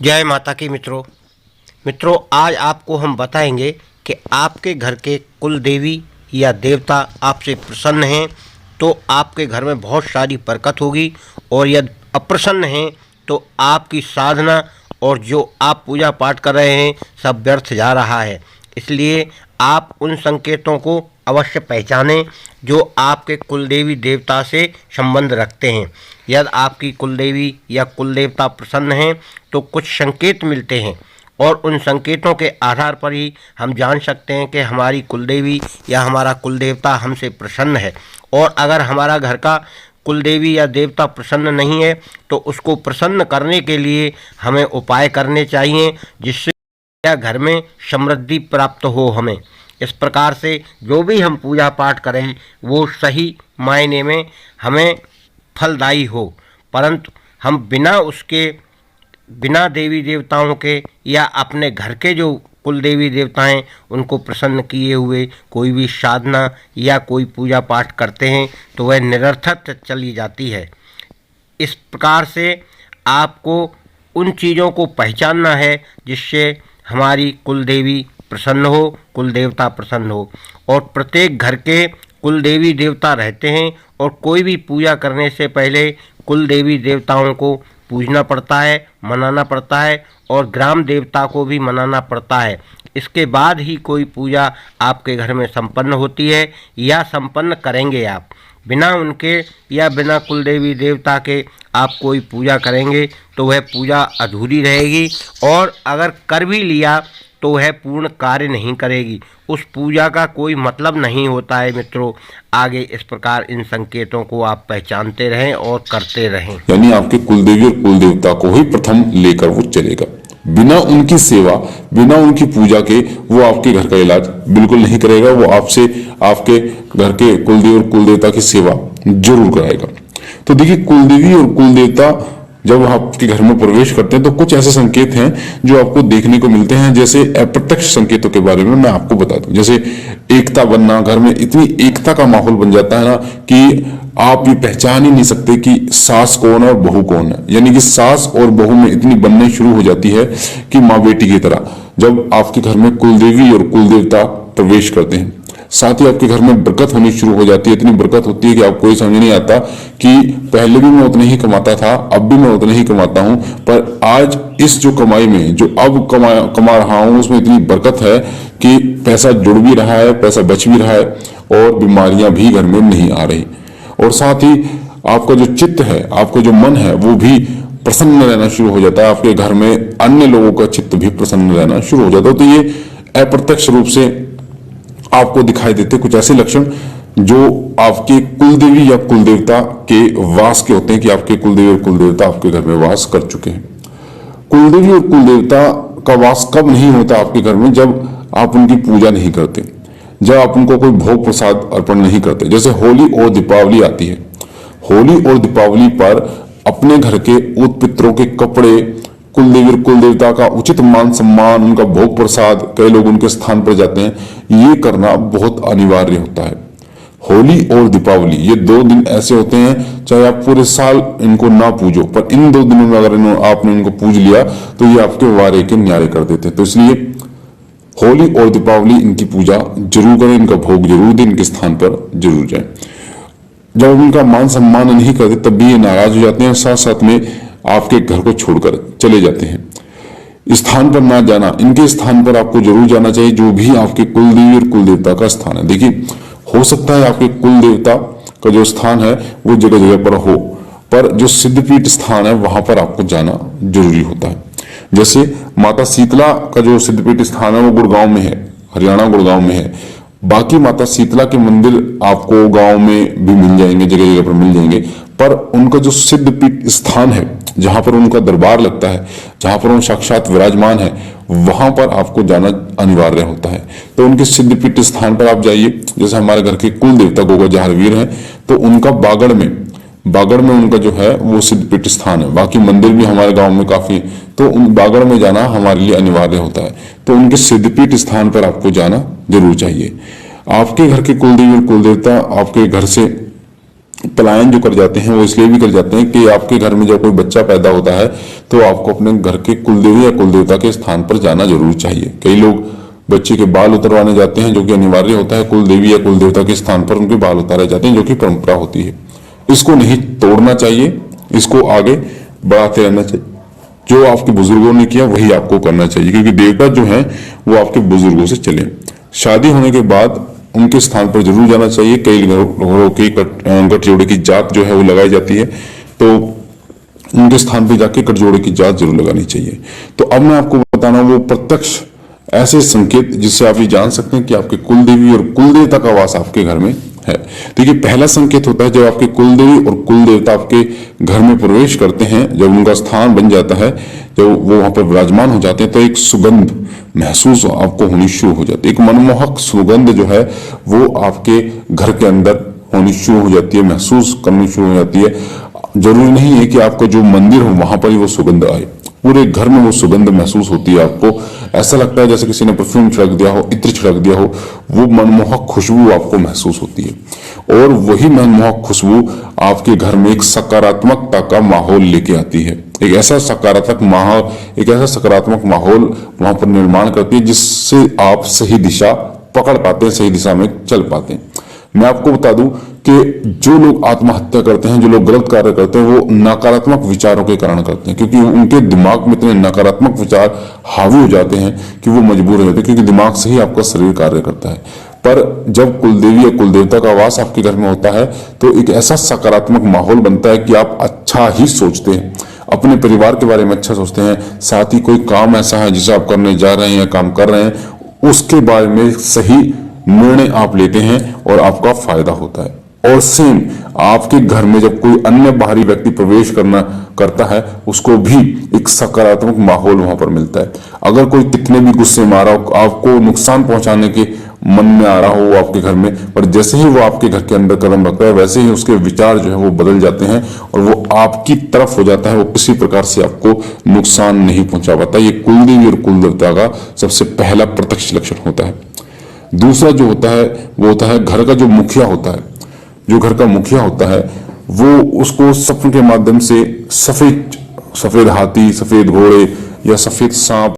जय माता की मित्रों आज आपको हम बताएंगे कि आपके घर के कुल देवी या देवता आपसे प्रसन्न हैं तो आपके घर में बहुत सारी बरकत होगी, और यदि अप्रसन्न हैं तो आपकी साधना और जो आप पूजा पाठ कर रहे हैं सब व्यर्थ जा रहा है। इसलिए आप उन संकेतों को अवश्य पहचानें जो आपके कुलदेवी देवता से संबंध रखते हैं। यदि आपकी कुलदेवी या कुलदेवता प्रसन्न हैं तो कुछ संकेत मिलते हैं, और उन संकेतों के आधार पर ही हम जान सकते हैं कि हमारी कुलदेवी या हमारा कुलदेवता हमसे प्रसन्न है। और अगर हमारा घर का कुलदेवी या देवता प्रसन्न नहीं है तो उसको प्रसन्न करने के लिए हमें उपाय करने चाहिए जिससे घर में समृद्धि प्राप्त हो हमें। इस प्रकार से जो भी हम पूजा पाठ करें वो सही मायने में हमें फलदायी हो, परंतु हम बिना देवी देवताओं के या अपने घर के जो कुल देवी देवता हैं उनको प्रसन्न किए हुए कोई भी साधना या कोई पूजा पाठ करते हैं तो वह निरर्थक चली जाती है। इस प्रकार से आपको उन चीज़ों को पहचानना है जिससे हमारी कुल देवी प्रसन्न हो, कुल देवता प्रसन्न हो। और प्रत्येक घर के कुल देवी देवता रहते हैं और कोई भी पूजा करने से पहले कुल देवी देवताओं को पूजना पड़ता है, मनाना पड़ता है, और ग्राम देवता को भी मनाना पड़ता है। इसके बाद ही कोई पूजा आपके घर में संपन्न होती है या संपन्न करेंगे आप। बिना उनके या बिना कुलदेवी देवता के आप कोई पूजा करेंगे तो वह पूजा अधूरी रहेगी, और अगर कर भी लिया तो वह पूर्ण कार्य नहीं करेगी। उस पूजा का कोई मतलब नहीं होता है। मित्रों, आगे इस प्रकार इन संकेतों को आप पहचानते रहें और करते रहें। यानी आपके कुलदेवी और कुलदेवता को ही प्रथम लेकर वो चलेगा। बिना उनकी सेवा, बिना उनकी पूजा के वो आपके घर का इलाज बिल्कुल नहीं करेगा। वो आपसे आपके घर के कुलदेवी और कुलदेवता की सेवा जरूर कराएगा। तो देखिए, कुलदेवी और कुलदेवता जब आपके घर में प्रवेश करते हैं तो कुछ ऐसे संकेत हैं जो आपको देखने को मिलते हैं। जैसे अप्रत्यक्ष संकेतों के बारे में मैं आपको बता दूं, जैसे एकता बनना, घर में इतनी एकता का माहौल बन जाता है ना कि आप ये पहचान ही नहीं सकते कि सास कौन है और बहू कौन है। यानी कि सास और बहू में इतनी बनने शुरू हो जाती है कि माँ बेटी की तरह। जब आपके घर में कुलदेवी और कुलदेवता प्रवेश करते हैं, साथ ही आपके घर में बरकत होनी शुरू हो जाती है। इतनी बरकत होती है कि आपको ये समझ नहीं आता कि पहले भी मैं उतना ही कमाता था, अब भी मैं उतना ही कमाता हूं, पर आज इस जो कमाई में जो अब कमा रहा हूं उसमें इतनी बरकत है कि पैसा जुड़ भी रहा है, पैसा बच भी रहा है, और बीमारियां भी घर में नहीं आ रही। और साथ ही आपका जो चित्त है, आपका जो मन है, वो भी प्रसन्न रहना शुरू हो जाता है। आपके घर में अन्य लोगों का चित्त भी प्रसन्न रहना शुरू हो जाता है। तो ये अप्रत्यक्ष रूप से आपको दिखाई देते कुछ ऐसे लक्षण जो आपके कुलदेवी या कुलदेवता के वास के होते हैं कि आपके कुलदेवी और कुलदेवता आपके घर में वास कर चुके हैं। कुलदेवी और कुलदेवता का वास कब नहीं होता आपके घर में? जब आप उनकी पूजा नहीं करते, जब आप उनको कोई भोग प्रसाद अर्पण नहीं करते। जैसे होली और दीपावली आती है, होली और दीपावली पर अपने घर के ऊत पितरों के कपड़े, कुलदेवी और कुलदेवता का उचित मान सम्मान, उनका भोग प्रसाद, कई लोग उनके स्थान पर जाते हैं, ये करना बहुत अनिवार्य होता है। होली और दीपावली ये 2 दिन ऐसे होते हैं, चाहे आप पूरे साल इनको ना पूजो, पर इन 2 दिनों में अगर आपने इनको पूज लिया तो ये आपके वारे के न्यारे कर देते हैं। तो इसलिए होली और दीपावली इनकी पूजा जरूर करें, इनका भोग जरूर दें, इनके स्थान पर जरूर जाए। जब इनका मान सम्मान नहीं करते तब भी ये नाराज हो जाते हैं, साथ साथ में आपके घर को छोड़कर चले जाते हैं। स्थान पर ना जाना, इनके स्थान पर आपको जरूर जाना चाहिए, जो भी आपके कुलदेवी और कुलदेवता का स्थान है। देखिए, हो सकता है आपके कुलदेवता का जो स्थान है वो जगह जगह पर हो, पर जो सिद्धपीठ स्थान है वहां पर आपको जाना जरूरी होता है। जैसे माता शीतला का जो सिद्धपीठ स्थान है वो गुड़गांव में है, हरियाणा गुड़गांव में है। बाकी माता शीतला के मंदिर आपको गांव में भी मिल जाएंगे, जगह जगह पर मिल जाएंगे, पर उनका जो सिद्धपीठ स्थान है जहां पर उनका दरबार लगता है, जहां पर वो साक्षात विराजमान है, वहां पर आपको जाना अनिवार्य होता है। तो उनके सिद्धपीठ स्थान पर आप जाइए। जैसे हमारे घर के कुल देवता गोगा जहारवीर हैं, तो उनका बागड़ में उनका जो है वो सिद्धपीठ स्थान है। बाकी मंदिर भी हमारे गांव में काफी, तो उन बागड़ में जाना हमारे लिए अनिवार्य होता है। तो उनके सिद्धपीठ स्थान पर आपको जाना जरूर चाहिए। आपके घर के कुलदेवी और कुलदेवता आपके घर से पलायन जो कर जाते हैं वो इसलिए भी कर जाते हैं कि आपके घर में जब कोई बच्चा पैदा होता है तो आपको अपने घर के कुलदेवी या कुलदेवता के स्थान पर जाना जरूर चाहिए। कई लोग बच्चे के बाल उतरवाने जाते हैं, जो कि अनिवार्य होता है, कुलदेवी या कुलदेवता के स्थान पर उनके बाल उतारे जाते हैं, जो कि परंपरा होती है। इसको नहीं तोड़ना चाहिए, इसको आगे बढ़ाते रहना चाहिए। जो आपके बुजुर्गों ने किया वही आपको करना चाहिए, क्योंकि देवता जो है वो आपके बुजुर्गों से चले। शादी होने के बाद उनके स्थान पर जरूर जाना चाहिए। कई घरों की गठजोड़े की जात जो है वो लगाई जाती है, तो उनके स्थान पर जाके गठजोड़े की जात जरूर लगानी चाहिए। तो अब मैं आपको बताना वो प्रत्यक्ष ऐसे संकेत जिससे आप ये जान सकते हैं कि आपके कुलदेवी और कुलदेवता का वास आपके घर में है। देखिए, पहला संकेत होता है जब आपके कुलदेवी और कुलदेवता आपके घर में प्रवेश करते हैं, जब उनका स्थान बन जाता है, जब वो वहां पर विराजमान हो जाते हैं, तो एक सुगंध महसूस आपको होनी शुरू हो जाती है। एक मनमोहक सुगंध जो है वो आपके घर के अंदर होनी शुरू हो जाती है, महसूस करनी शुरू हो जाती है। जरूरी नहीं है कि आपका जो मंदिर हो वहां पर ही वो सुगंध आए, पूरे घर में वो सुगंध महसूस होती है। आपको ऐसा लगता है जैसे किसी ने परफ्यूम छिड़क दिया हो, इत्र छिड़क दिया हो, वो मनमोहक खुशबू आपको महसूस होती है। और वही मनमोहक खुशबू आपके घर में एक सकारात्मकता का माहौल लेके आती है। एक ऐसा सकारात्मक माहौल वहां पर निर्माण करती है जिससे आप सही दिशा पकड़ पाते हैं, सही दिशा में चल पाते हैं। मैं आपको बता दूं कि जो लोग आत्महत्या करते हैं, जो लोग गलत कार्य करते हैं, वो नकारात्मक विचारों के कारण करते हैं, क्योंकि उनके दिमाग में इतने नकारात्मक विचार हावी हो जाते हैं कि वो मजबूर हो जाते हैं, क्योंकि दिमाग से ही आपका शरीर कार्य करता है। पर जब कुलदेवी या कुलदेवता का वास आपके घर में होता है तो एक ऐसा सकारात्मक माहौल बनता है कि आप अच्छा ही सोचते हैं, अपने परिवार के बारे में अच्छा सोचते हैं। साथ ही कोई काम ऐसा है जिसे आप करने जा रहे हैं या काम कर रहे हैं, उसके बारे में सही निर्णय आप लेते हैं और आपका फायदा होता है। और सेम आपके घर में जब कोई अन्य बाहरी व्यक्ति प्रवेश करता है, उसको भी एक सकारात्मक माहौल वहां पर मिलता है। अगर कोई कितने भी गुस्से में आ रहा हो, आपको नुकसान पहुंचाने के मन में आ रहा हो आपके घर में, पर जैसे ही वो आपके घर के अंदर कदम रखता है, वैसे ही उसके विचार जो है वो बदल जाते हैं और वो आपकी तरफ हो जाता है। वो किसी प्रकार से आपको नुकसान नहीं पहुंचा पाता। ये कुलदेवी और कुलदेवता का सबसे पहला प्रत्यक्ष लक्षण होता है। दूसरा जो होता है वो होता है घर का जो मुखिया होता है। जो घर का मुखिया होता है वो उसको सपने के माध्यम से सफेद हाथी, सफेद घोड़े या सफेद सांप